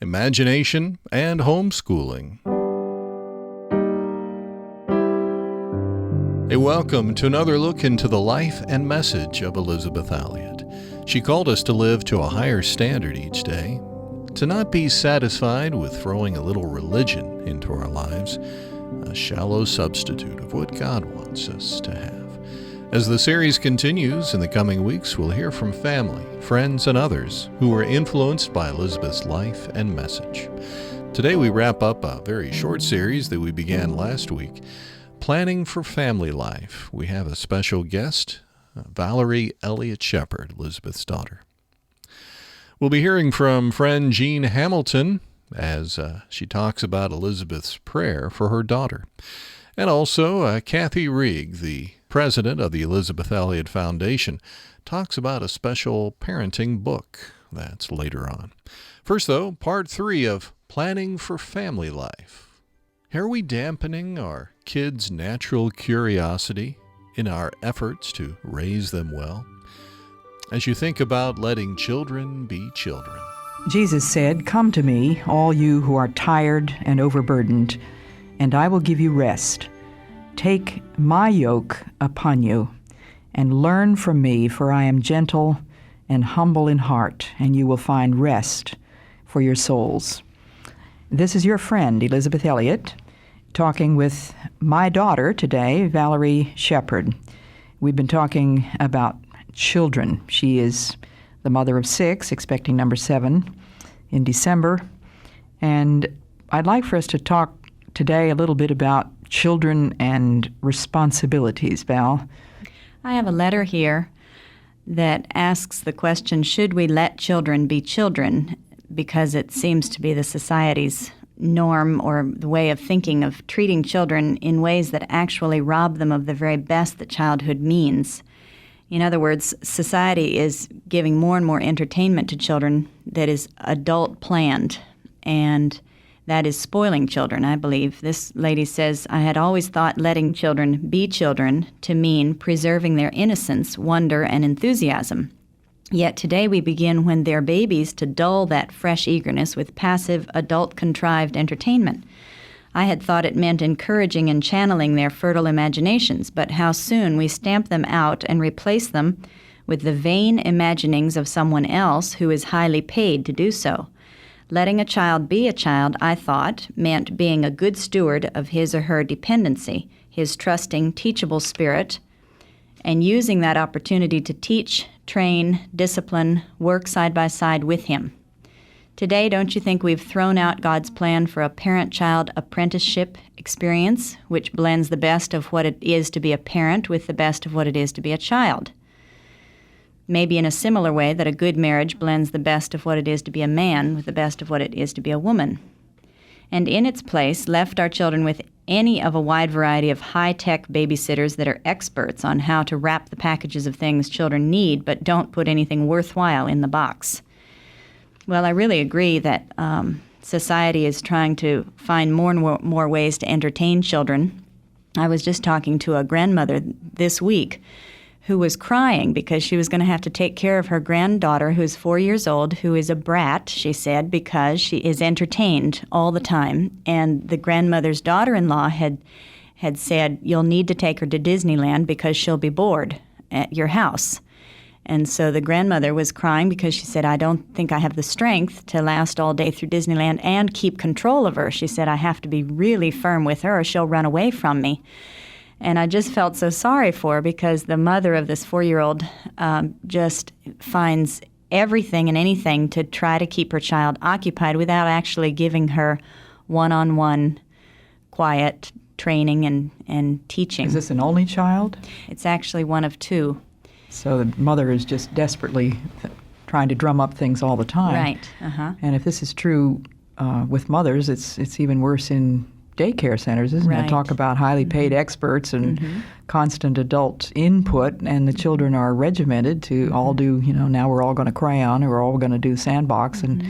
imagination, and homeschooling. A welcome to another look into the life and message of Elisabeth Elliot. She called us to live to a higher standard each day, to not be satisfied with throwing a little religion into our lives, a shallow substitute of what God wants us to have. As the series continues in the coming weeks, we'll hear from family, friends, and others who were influenced by Elisabeth's life and message. Today we wrap up a very short series that we began last week, Planning for Family Life. We have a special guest, Valerie Elliot Shepherd, Elisabeth's daughter. We'll be hearing from friend Jean Hamilton as she talks about Elisabeth's prayer for her daughter. And also Kathy Reeg, the president of the Elisabeth Elliot Foundation, talks about a special parenting book. That's later on. First, though, part 3 of Planning for Family Life. Are we dampening our kids' natural curiosity in our efforts to raise them well? As you think about letting children be children. Jesus said, "Come to me, all you who are tired and overburdened, and I will give you rest. Take my yoke upon you and learn from me, for I am gentle and humble in heart, and you will find rest for your souls." This is your friend, Elisabeth Elliot, talking with my daughter today, Valerie Shepherd. We've been talking about children. She is the mother of 6, expecting number 7 in December. And I'd like for us to talk today a little bit about children and responsibilities. Val? I have a letter here that asks the question, should we let children be children? Because it seems to be the society's norm or the way of thinking of treating children in ways that actually rob them of the very best that childhood means. In other words, society is giving more and more entertainment to children that is adult planned, and that is spoiling children, I believe. This lady says, "I had always thought letting children be children to mean preserving their innocence, wonder, and enthusiasm. Yet today we begin when they're babies to dull that fresh eagerness with passive, adult-contrived entertainment. I had thought it meant encouraging and channeling their fertile imaginations, but how soon we stamp them out and replace them with the vain imaginings of someone else who is highly paid to do so. Letting a child be a child, I thought, meant being a good steward of his or her dependency, his trusting, teachable spirit, and using that opportunity to teach, train, discipline, work side by side with him. Today, don't you think we've thrown out God's plan for a parent-child apprenticeship experience, which blends the best of what it is to be a parent with the best of what it is to be a child? Maybe in a similar way that a good marriage blends the best of what it is to be a man with the best of what it is to be a woman. And in its place, left our children with any of a wide variety of high-tech babysitters that are experts on how to wrap the packages of things children need, but don't put anything worthwhile in the box. Well, I really agree that society is trying to find more and more ways to entertain children. I was just talking to a grandmother this week who was crying because she was going to have to take care of her granddaughter, who's 4 years old, who is a brat, she said, because she is entertained all the time. And the grandmother's daughter-in-law had said, "You'll need to take her to Disneyland because she'll be bored at your house." And so the grandmother was crying because she said, "I don't think I have the strength to last all day through Disneyland and keep control of her." She said, "I have to be really firm with her or she'll run away from me." And I just felt so sorry for her because the mother of this 4-year-old just finds everything and anything to try to keep her child occupied without actually giving her one-on-one quiet training and teaching. Is this an only child? It's actually one of 2. So the mother is just desperately trying to drum up things all the time. Right. Uh-huh. And if this is true with mothers, it's even worse in daycare centers, isn't Right. it? Talk about highly paid experts and constant adult input, and the children are regimented to all do, now we're all going to crayon or we're all going to do sandbox. And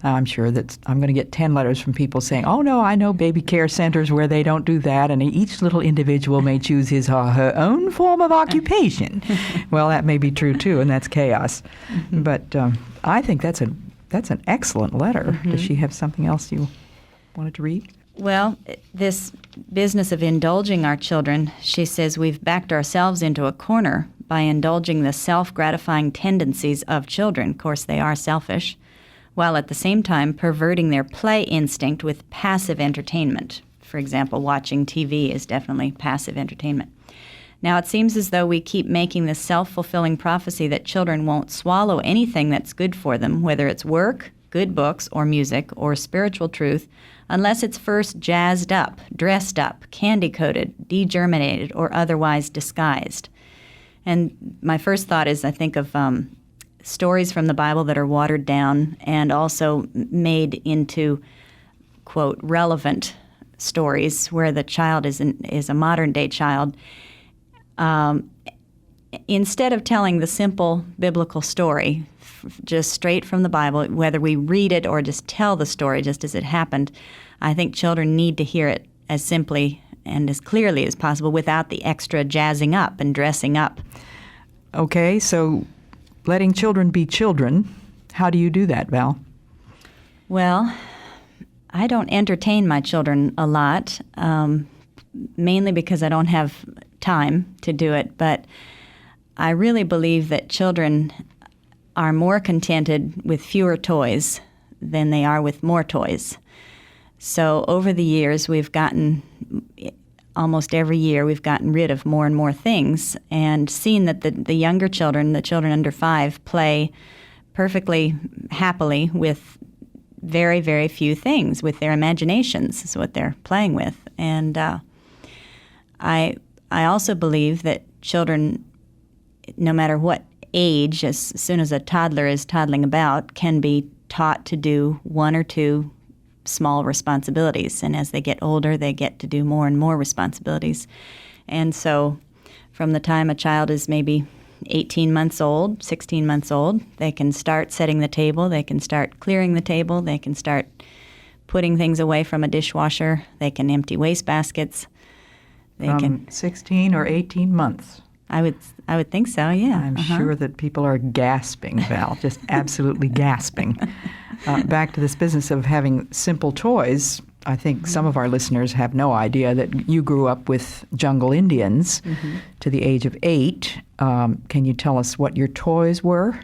I'm sure that I'm going to get 10 letters from people saying, "Oh, no, I know baby care centers where they don't do that, and each little individual may choose his or her own form of occupation." Well, that may be true, too, and that's chaos. But I think that's a That's an excellent letter. Mm-hmm. Does she have something else you wanted to read? Well, this business of indulging our children, she says we've backed ourselves into a corner by indulging the self-gratifying tendencies of children. Of course, they are selfish, while at the same time perverting their play instinct with passive entertainment. For example, watching TV is definitely passive entertainment. Now, it seems as though we keep making this self-fulfilling prophecy that children won't swallow anything that's good for them, whether it's work, good books, or music, or spiritual truth, unless it's first jazzed up, dressed up, candy-coated, degerminated, or otherwise disguised. And my first thought is I think of stories from the Bible that are watered down and also made into, quote, relevant stories where the child is a modern-day child. Instead of telling the simple biblical story, just straight from the Bible, whether we read it or just tell the story just as it happened, I think children need to hear it as simply and as clearly as possible without the extra jazzing up and dressing up. Okay, so letting children be children, how do you do that, Val? Well, I don't entertain my children a lot, mainly because I don't have time to do it, but I really believe that children are more contented with fewer toys than they are with more toys. So over the years, almost every year, we've gotten rid of more and more things and seen that the younger children, the children under 5, play perfectly happily with very, very few things, with their imaginations is what they're playing with. And I also believe that children, no matter what age, as soon as a toddler is toddling about, can be taught to do one or two small responsibilities. And as they get older, they get to do more and more responsibilities. And so from the time a child is maybe 18 months old, 16 months old, they can start setting the table, they can start clearing the table, they can start putting things away from a dishwasher, they can empty wastebaskets. They can 16 or 18 months. I would think so, yeah. I'm sure that people are gasping, Val, just absolutely gasping. Back to this business of having simple toys, I think some of our listeners have no idea that you grew up with jungle Indians to the age of 8. Can you tell us what your toys were?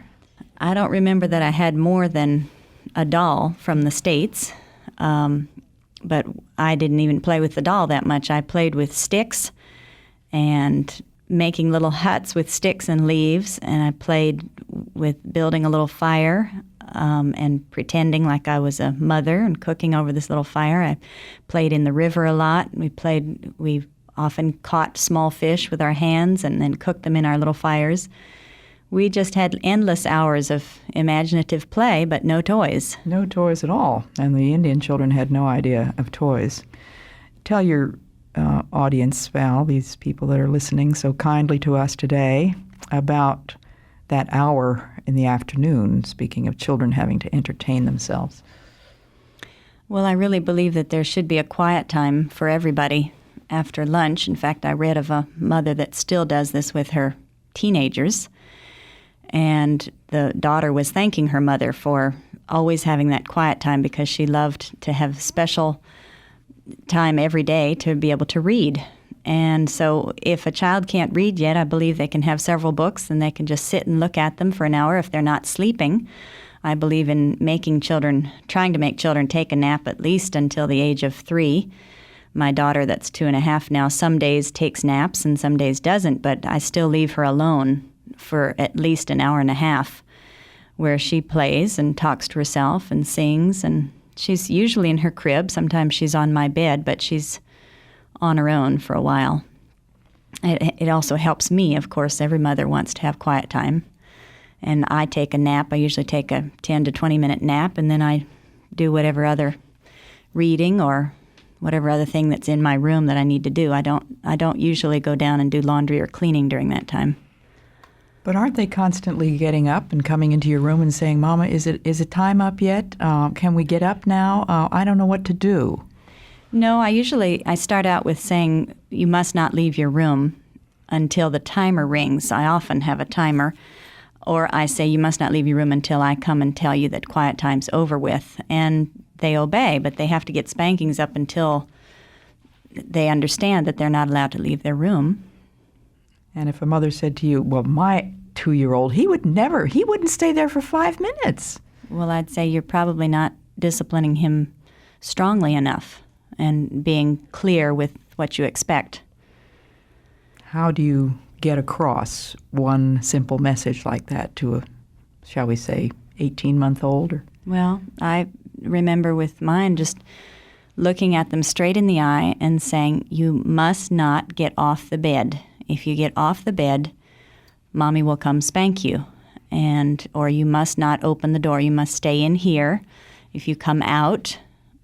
I don't remember that I had more than a doll from the States, but I didn't even play with the doll that much. I played with sticks and making little huts with sticks and leaves, and I played with building a little fire and pretending like I was a mother and cooking over this little fire. I played in the river a lot. We often caught small fish with our hands and then cooked them in our little fires. We just had endless hours of imaginative play, but no toys. No toys at all, and the Indian children had no idea of toys. Tell your audience, Val, these people that are listening so kindly to us today, about that hour in the afternoon, speaking of children having to entertain themselves. Well, I really believe that there should be a quiet time for everybody after lunch. In fact, I read of a mother that still does this with her teenagers, and the daughter was thanking her mother for always having that quiet time because she loved to have special time every day to be able to read. And so if a child can't read yet, I believe they can have several books and they can just sit and look at them for an hour if they're not sleeping. I believe in trying to make children take a nap at least until the age of 3. My daughter, that's 2.5 now, some days takes naps and some days doesn't, but I still leave her alone for at least an hour and a half where she plays and talks to herself and sings, and she's usually in her crib. Sometimes she's on my bed, but she's on her own for a while. It also helps me, of course. Every mother wants to have quiet time. And I take a nap. I usually take a 10 to 20-minute nap, and then I do whatever other reading or whatever other thing that's in my room that I need to do. I don't usually go down and do laundry or cleaning during that time. But aren't they constantly getting up and coming into your room and saying, "Mama, is it time up yet? Can we get up now? I don't know what to do." No, I start out with saying, "You must not leave your room until the timer rings." I often have a timer. Or I say, you must not leave your room until I come and tell you that quiet time's over with. And they obey, but they have to get spankings up until they understand that they're not allowed to leave their room. And if a mother said to you, well, my 2-year-old, he wouldn't stay there for 5 minutes. Well, I'd say you're probably not disciplining him strongly enough and being clear with what you expect. How do you get across one simple message like that to a, shall we say, 18-month-old? Well, I remember with mine just looking at them straight in the eye and saying, you must not get off the bed. If you get off the bed, Mommy will come spank you. Or you must not open the door. You must stay in here. If you come out,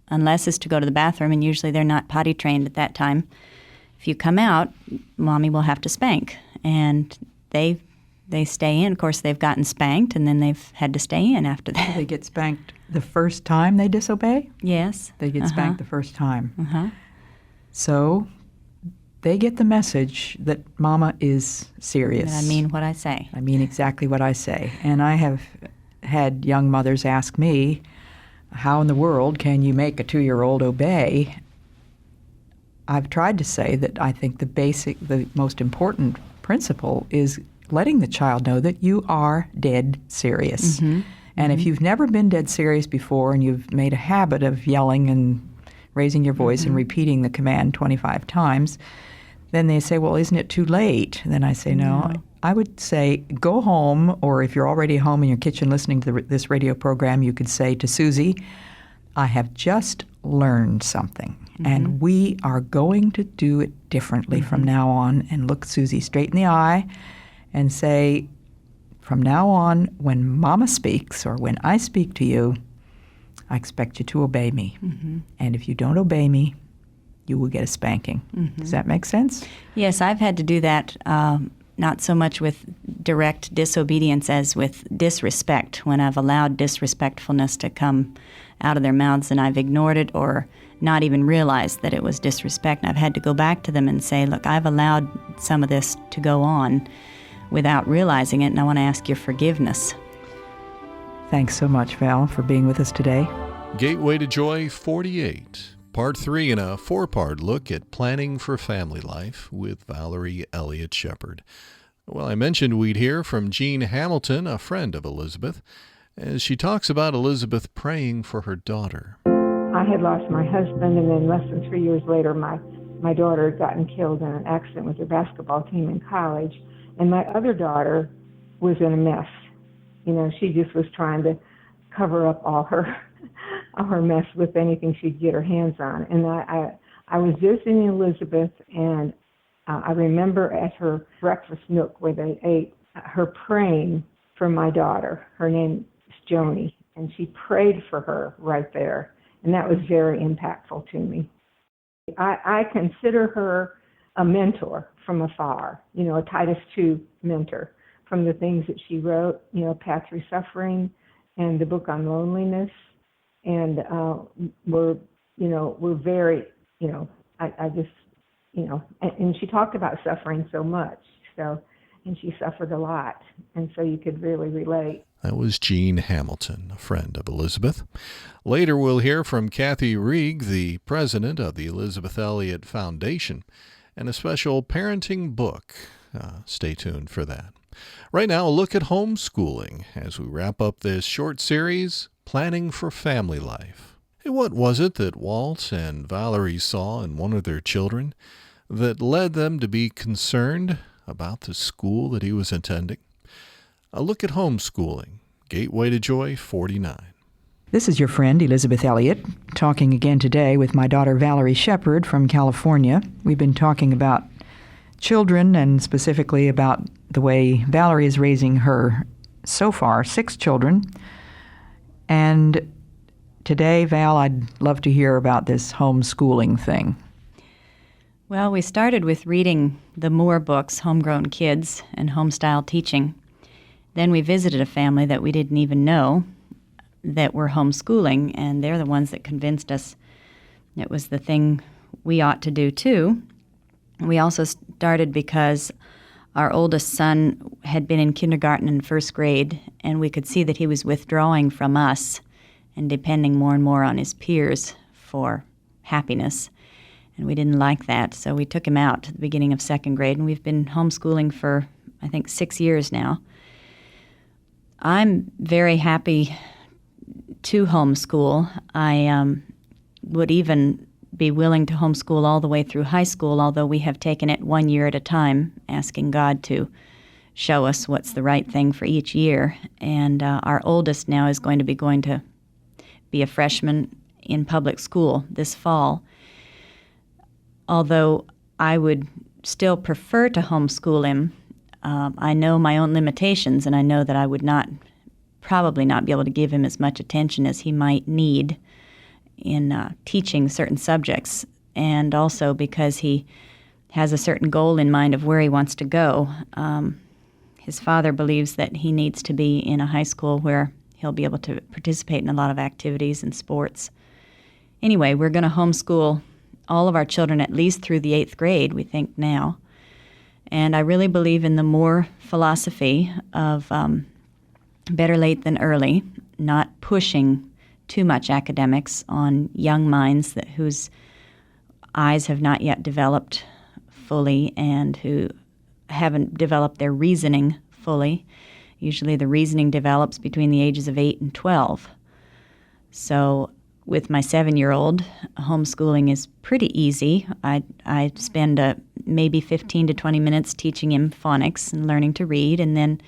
unless it's to go to the bathroom, and usually they're not potty trained at that time, if you come out, Mommy will have to spank. And they stay in. Of course, they've gotten spanked, and then they've had to stay in after that. They get spanked the first time they disobey? Yes. They get spanked the first time. Uh-huh. So they get the message that Mama is serious. And I mean what I say. I mean exactly what I say. And I have had young mothers ask me, how in the world can you make a 2-year-old obey? I've tried to say that I think the most important principle is letting the child know that you are dead serious. Mm-hmm. And if you've never been dead serious before and you've made a habit of yelling and raising your voice and repeating the command 25 times, then they say, well, isn't it too late? And then I say, no. I would say go home, or if you're already home in your kitchen listening to this radio program, you could say to Susie, I have just learned something, and we are going to do it differently from now on, and look Susie straight in the eye and say, from now on, when Mama speaks or when I speak to you, I expect you to obey me. And if you don't obey me, you will get a spanking. Does that make sense? Yes, I've had to do that, not so much with direct disobedience as with disrespect, when I've allowed disrespectfulness to come out of their mouths and I've ignored it or not even realized that it was disrespect. And I've had to go back to them and say, look, I've allowed some of this to go on without realizing it, and I want to ask your forgiveness. Thanks so much, Val, for being with us today. Gateway to Joy 48, Part 3 in a 4-part look at planning for family life with Valerie Elliot Shepherd. Well, I mentioned we'd hear from Jean Hamilton, a friend of Elisabeth, as she talks about Elisabeth praying for her daughter. I had lost my husband, and then less than 3 years later, my daughter had gotten killed in an accident with her basketball team in college. And my other daughter was in a mess. You know, she just was trying to cover up all her mess with anything she'd get her hands on. And I was visiting Elisabeth, and I remember at her breakfast nook where they ate, her praying for my daughter. Her name is Joni, and she prayed for her right there. And that was very impactful to me. I consider her a mentor from afar, you know, a Titus II mentor, from the things that she wrote, you know, Path Through Suffering and the book on loneliness. And we're very, you know, I just, you know, and she talked about suffering so much. So, and she suffered a lot. And so you could really relate. That was Jean Hamilton, a friend of Elisabeth. Later we'll hear from Kathy Reeg, the president of the Elisabeth Elliot Foundation, and a special parenting book. Stay tuned for that. Right now, a look at homeschooling as we wrap up this short series, Planning for Family Life. Hey, what was it that Walt and Valerie saw in one of their children that led them to be concerned about the school that he was attending? A look at homeschooling, Gateway to Joy 49. This is your friend, Elisabeth Elliot, talking again today with my daughter, Valerie Shepherd from California. We've been talking about children and specifically about the way Valerie is raising her, so far, 6 children. And today, Val, I'd love to hear about this homeschooling thing. Well, we started with reading the Moore books, Homegrown Kids and Homestyle Teaching. Then we visited a family that we didn't even know that were homeschooling, and they're the ones that convinced us it was the thing we ought to do too. We also started because Our oldest son had been in kindergarten and first grade, and we could see that he was withdrawing from us and depending more and more on his peers for happiness. And we didn't like that, so we took him out at the beginning of second grade, and we've been homeschooling for, I think, 6 years now. I'm very happy to homeschool. I would even be willing to homeschool all the way through high school, although we have taken it 1 year at a time, asking God to show us what's the right thing for each year. And our oldest now is going to be a freshman in public school this fall. Although I would still prefer to homeschool him, I know my own limitations, and I know that I would probably not be able to give him as much attention as he might need in teaching certain subjects, and also because he has a certain goal in mind of where he wants to go. His father believes that he needs to be in a high school where he'll be able to participate in a lot of activities and sports. Anyway, we're going to homeschool all of our children at least through the 8th grade, we think now. And I really believe in the Moore philosophy of better late than early, not pushing too much academics on young minds whose eyes have not yet developed fully and who haven't developed their reasoning fully. Usually the reasoning develops between the ages of 8 and 12. So with my 7-year-old, homeschooling is pretty easy. I spend maybe 15 to 20 minutes teaching him phonics and learning to read, and then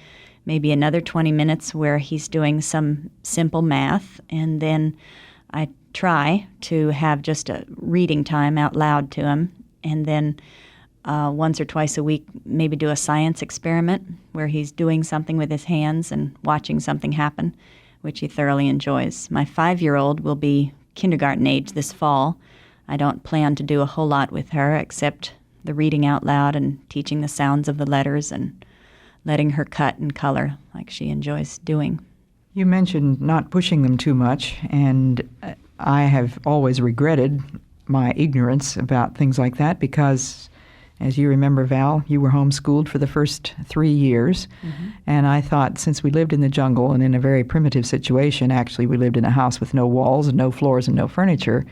maybe another 20 minutes where he's doing some simple math, and then I try to have just a reading time out loud to him, and then once or twice a week maybe do a science experiment where he's doing something with his hands and watching something happen, which he thoroughly enjoys. My 5-year-old will be kindergarten age this fall. I don't plan to do a whole lot with her except the reading out loud and teaching the sounds of the letters and letting her cut and color like she enjoys doing. You mentioned not pushing them too much, and I have always regretted my ignorance about things like that because, as you remember, Val, you were homeschooled for the first 3 years, and I thought since we lived in the jungle and in a very primitive situation, actually we lived in a house with no walls and no floors and no furniture,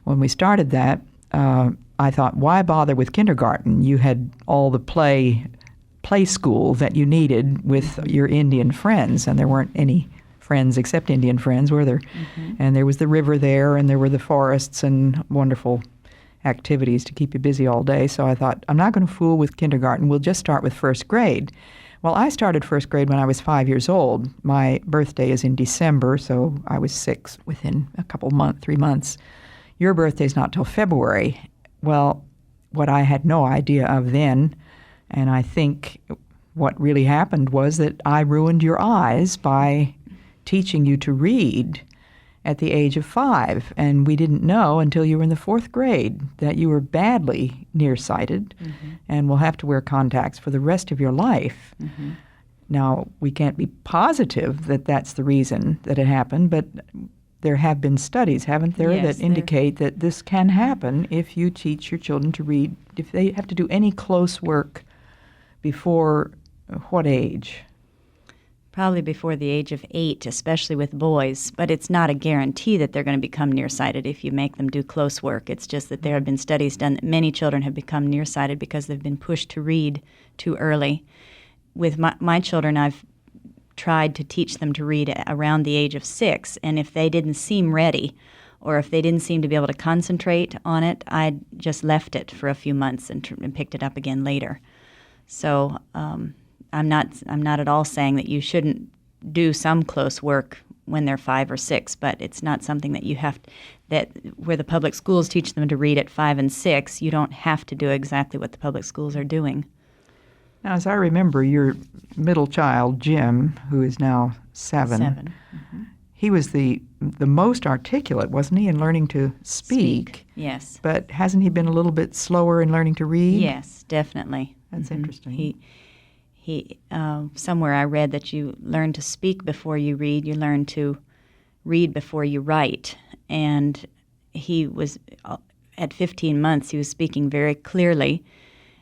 when we started that, I thought, why bother with kindergarten? You had all the play school that you needed with your Indian friends, and there weren't any friends except Indian friends, were there? And there was the river there, and there were the forests and wonderful activities to keep you busy all day. So I thought, I'm not going to fool with kindergarten. We'll just start with first grade. Well, I started first grade when I was 5 years old. My birthday is in December, so I was 6 within a couple months, 3 months. Your birthday's not till February. Well, what I had no idea of then, and I think what really happened was that I ruined your eyes by teaching you to read at the age of 5. And we didn't know until you were in the 4th grade that you were badly nearsighted and will have to wear contacts for the rest of your life. Now, we can't be positive that that's the reason that it happened, but there have been studies, haven't there, Yes, that indicate that this can happen if you teach your children to read, if they have to do any close work before what age? Probably before the age of 8, especially with boys, but it's not a guarantee that they're going to become nearsighted if you make them do close work. It's just that there have been studies done that many children have become nearsighted because they've been pushed to read too early. With my children, I've tried to teach them to read around the age of 6, and if they didn't seem ready or if they didn't seem to be able to concentrate on it, I just left it for a few months and picked it up again later. So I'm not at all saying that you shouldn't do some close work when they're 5 or 6, but it's not something that you have that where the public schools teach them to read at 5 and 6. You don't have to do exactly what the public schools are doing. Now, as I remember, your middle child, Jim, who is now 7, he was the most articulate, wasn't he, in learning to speak? Yes. But hasn't he been a little bit slower in learning to read? Yes, definitely. That's interesting. He somewhere I read that you learn to speak before you read, you learn to read before you write. And he was, at 15 months, he was speaking very clearly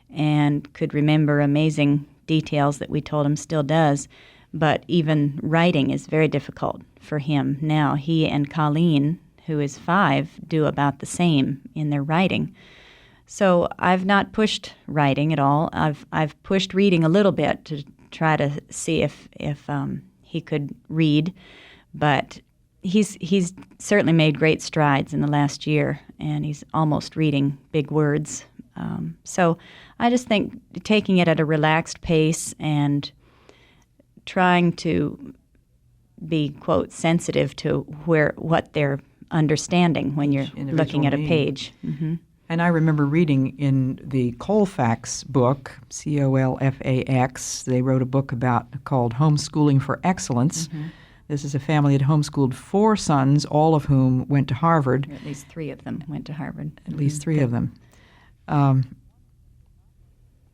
and could remember amazing details that we told him still does. But even writing is very difficult for him now. He and Colleen, who is 5, do about the same in their writing. So I've not pushed writing at all. I've pushed reading a little bit to try to see if he could read, but he's certainly made great strides in the last year, and he's almost reading big words. So I just think taking it at a relaxed pace and trying to be, quote, sensitive to what they're understanding when you're looking at a page. Mm-hmm. And I remember reading in the Colfax book, Colfax, they wrote a book called Homeschooling for Excellence. Mm-hmm. This is a family that homeschooled 4 sons, all of whom went to Harvard. At least 3 of them went to Harvard. At least 3 of them.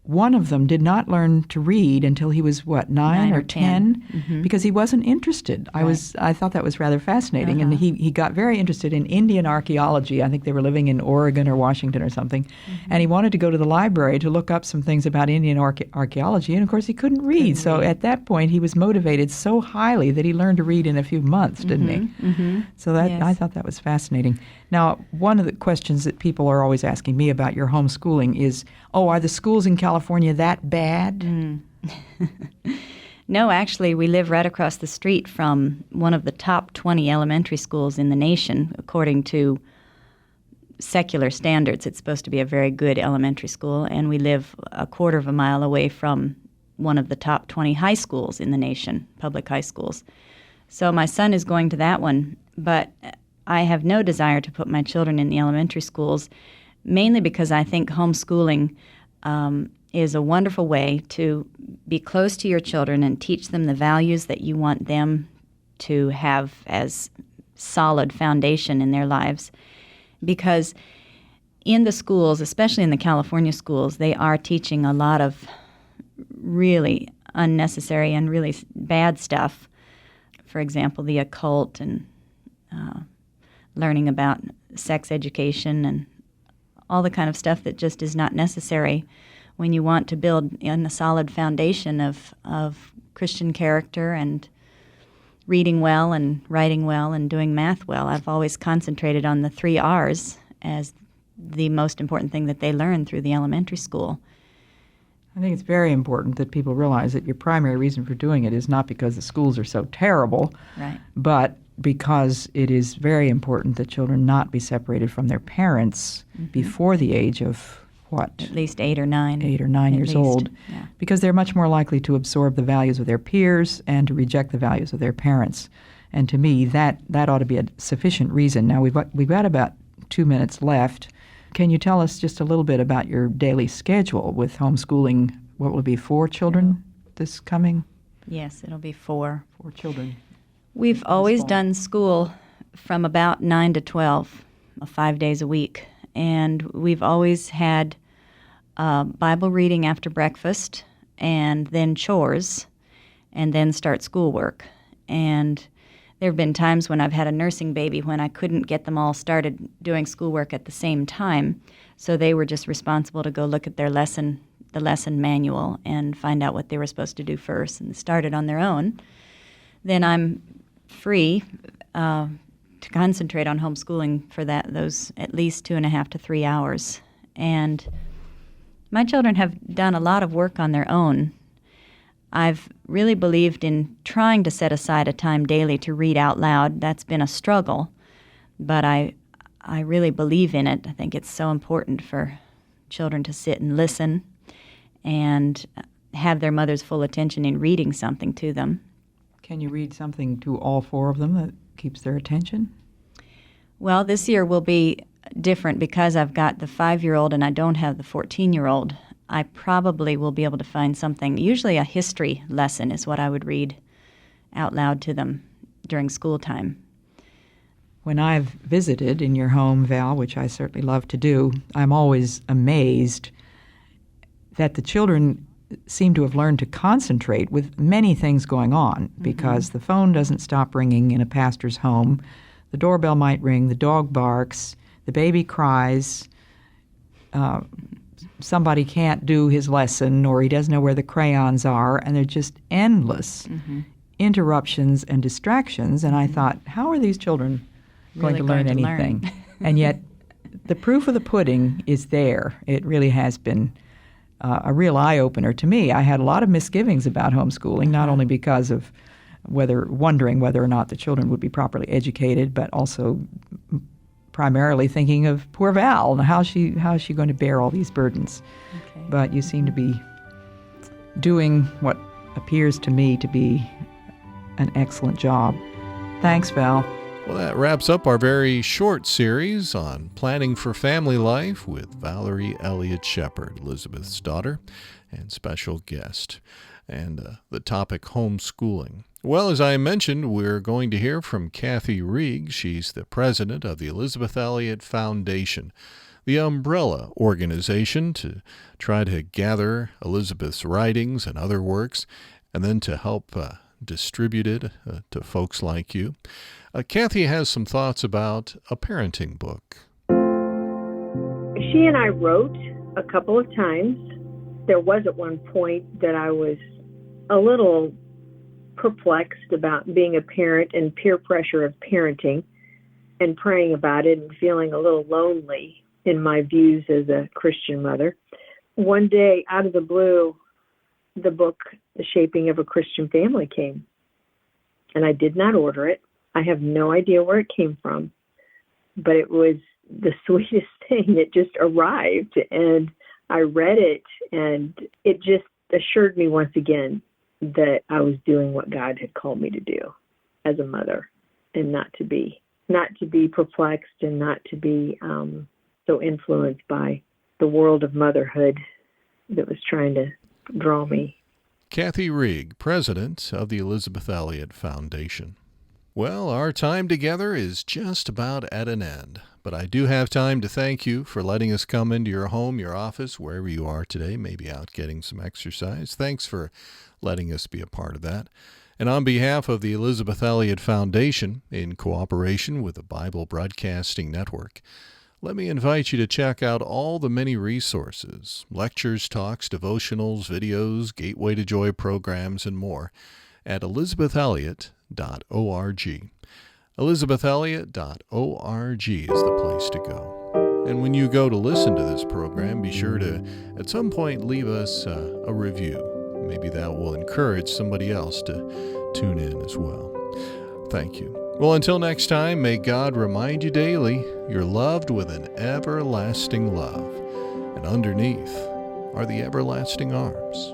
One of them did not learn to read until he was, 9 or 10? Mm-hmm. Because he wasn't interested. Right. I thought that was rather fascinating. And he got very interested in Indian archaeology. I think they were living in Oregon or Washington or something. Mm-hmm. And he wanted to go to the library to look up some things about Indian archaeology. And, of course, he couldn't read. So at that point, he was motivated so highly that he learned to read in a few months, didn't he? Mm-hmm. So I thought that was fascinating. Now, one of the questions that people are always asking me about your homeschooling is, are the schools in California that bad? No, actually, we live right across the street from one of the top 20 elementary schools in the nation, according to secular standards. It's supposed to be a very good elementary school, and we live a quarter of a mile away from one of the top 20 high schools in the nation, public high schools. So my son is going to that one, but I have no desire to put my children in the elementary schools, mainly because I think homeschooling is a wonderful way to be close to your children and teach them the values that you want them to have as solid foundation in their lives. Because in the schools, especially in the California schools, they are teaching a lot of really unnecessary and really bad stuff. For example, the occult and learning about sex education and all the kind of stuff that just is not necessary when you want to build in a solid foundation of Christian character and reading well and writing well and doing math well. I've always concentrated on the 3 R's as the most important thing that they learn through the elementary school. I think it's very important that people realize that your primary reason for doing it is not because the schools are so terrible, right, but because it is very important that children not be separated from their parents before the age of, At least 8 or 9. 8 or 9 years old, because they're much more likely to absorb the values of their peers and to reject the values of their parents. And to me, that ought to be a sufficient reason. Now, we've got about 2 minutes left. Can you tell us just a little bit about your daily schedule with homeschooling? What will it be, 4 children this coming? Yes, it'll be 4. 4 children. We've always done school from about 9 to 12, 5 days a week. And we've always had Bible reading after breakfast, and then chores, and then start schoolwork. And there have been times when I've had a nursing baby when I couldn't get them all started doing schoolwork at the same time, so they were just responsible to go look at the lesson manual and find out what they were supposed to do first, and started on their own. Then I'm free to concentrate on homeschooling for those at least 2.5 to 3 hours. And my children have done a lot of work on their own. I've really believed in trying to set aside a time daily to read out loud. That's been a struggle, but I really believe in it. I think it's so important for children to sit and listen and have their mother's full attention in reading something to them. Can you read something to all 4 of them that keeps their attention? Well, this year will be different because I've got the 5-year-old and I don't have the 14-year-old. I probably will be able to find something. Usually a history lesson is what I would read out loud to them during school time. When I've visited in your home, Val, which I certainly love to do, I'm always amazed that the children seem to have learned to concentrate with many things going on, because the phone doesn't stop ringing in a pastor's home. The doorbell might ring, the dog barks, the baby cries. somebody can't do his lesson or he doesn't know where the crayons are, and they're just endless interruptions and distractions. And I thought, how are these children going to learn anything? And yet the proof of the pudding is there. It really has been a real eye-opener to me. I had a lot of misgivings about homeschooling, not only because of wondering whether or not the children would be properly educated, but also primarily thinking of poor Val and how's she going to bear all these burdens. Okay. But you seem to be doing what appears to me to be an excellent job. Thanks, Val. Well, that wraps up our very short series on planning for family life with Valerie Elliott Shepard, Elisabeth's daughter and special guest, and the topic homeschooling. Well, as I mentioned, we're going to hear from Kathy Reeg. She's the president of the Elisabeth Elliot Foundation, the umbrella organization to try to gather Elisabeth's writings and other works, and then to help distribute it to folks like you. Kathy has some thoughts about a parenting book. She and I wrote a couple of times. There was at one point that I was a little perplexed about being a parent and peer pressure of parenting and praying about it and feeling a little lonely in my views as a Christian mother. One day, out of the blue, the book, The Shaping of a Christian Family, came. And I did not order it. I have no idea where it came from, but it was the sweetest thing. It just arrived, and I read it, and it just assured me once again that I was doing what God had called me to do as a mother, and not to be perplexed and not to be so influenced by the world of motherhood that was trying to draw me. Kathy Reeg, president of the Elisabeth Elliot Foundation. Well, our time together is just about at an end, but I do have time to thank you for letting us come into your home, your office, wherever you are today, maybe out getting some exercise. Thanks for letting us be a part of that. And on behalf of the Elisabeth Elliot Foundation, in cooperation with the Bible Broadcasting Network, let me invite you to check out all the many resources, lectures, talks, devotionals, videos, Gateway to Joy programs, and more at ElisabethElliot.org. ElisabethElliot.org is the place to go. And when you go to listen to this program, be sure to, at some point, leave us a review. Maybe that will encourage somebody else to tune in as well. Thank you. Well, until next time, may God remind you daily you're loved with an everlasting love, and underneath are the everlasting arms